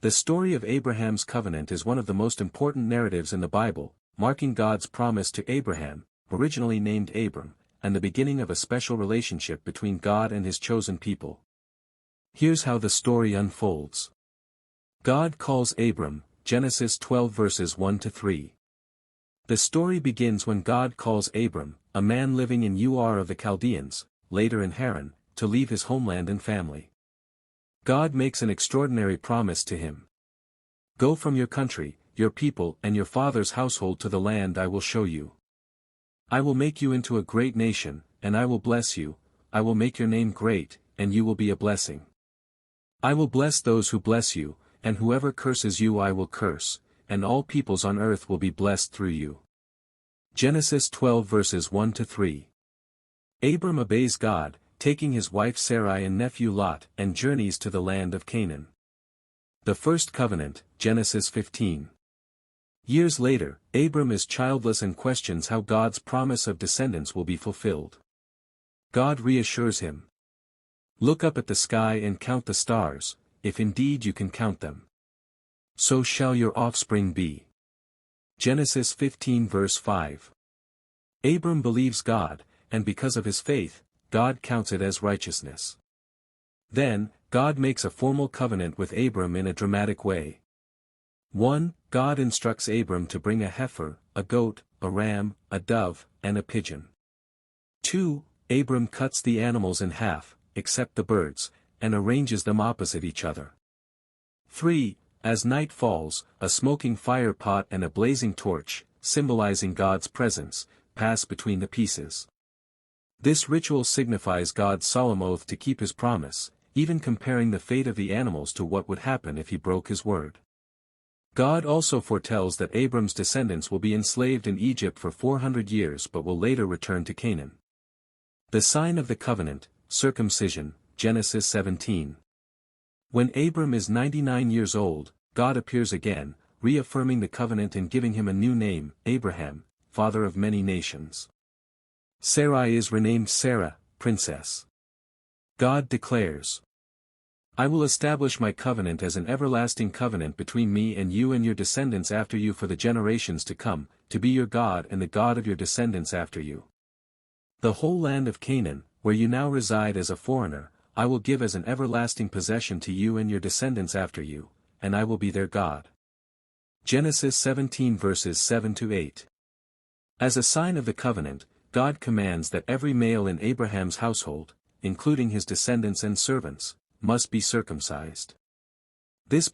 The story of Abraham's covenant is one of the most important narratives in the Bible, marking God's promise to Abraham, originally named Abram, and the beginning of a special relationship between God and his chosen people. Here's how the story unfolds. God calls Abram, Genesis 12 verses 1-3. The story begins when God calls Abram, a man living in Ur of the Chaldeans, later in Haran, to leave his homeland and family. God makes an extraordinary promise to him. Go from your country, your people and your father's household to the land I will show you. I will make you into a great nation, and I will bless you, I will make your name great, and you will be a blessing. I will bless those who bless you, and whoever curses you I will curse, and all peoples on earth will be blessed through you. Genesis 12 verses 1-3. Abram obeys God, taking his wife Sarai and nephew Lot, and journeys to the land of Canaan. The first covenant, Genesis 15. Years later, Abram is childless and questions how God's promise of descendants will be fulfilled. God reassures him. Look up at the sky and count the stars, if indeed you can count them. So shall your offspring be. Genesis 15 verse 5. Abram believes God, and because of his faith, God counts it as righteousness. Then, God makes a formal covenant with Abram in a dramatic way. 1. God instructs Abram to bring a heifer, a goat, a ram, a dove, and a pigeon. 2. Abram cuts the animals in half, except the birds, and arranges them opposite each other. 3. As night falls, a smoking fire pot and a blazing torch, symbolizing God's presence, pass between the pieces. This ritual signifies God's solemn oath to keep his promise, even comparing the fate of the animals to what would happen if he broke his word. God also foretells that Abram's descendants will be enslaved in Egypt for 400 years but will later return to Canaan. The sign of the covenant, circumcision, Genesis 17. When Abram is 99 years old, God appears again, reaffirming the covenant and giving him a new name, Abraham, father of many nations. Sarai is renamed Sarah, princess. God declares, I will establish my covenant as an everlasting covenant between me and you and your descendants after you for the generations to come, to be your God and the God of your descendants after you. The whole land of Canaan, where you now reside as a foreigner, I will give as an everlasting possession to you and your descendants after you, and I will be their God. Genesis 17 verses 7-8. As a sign of the covenant, God commands that every male in Abraham's household, including his descendants and servants, must be circumcised. This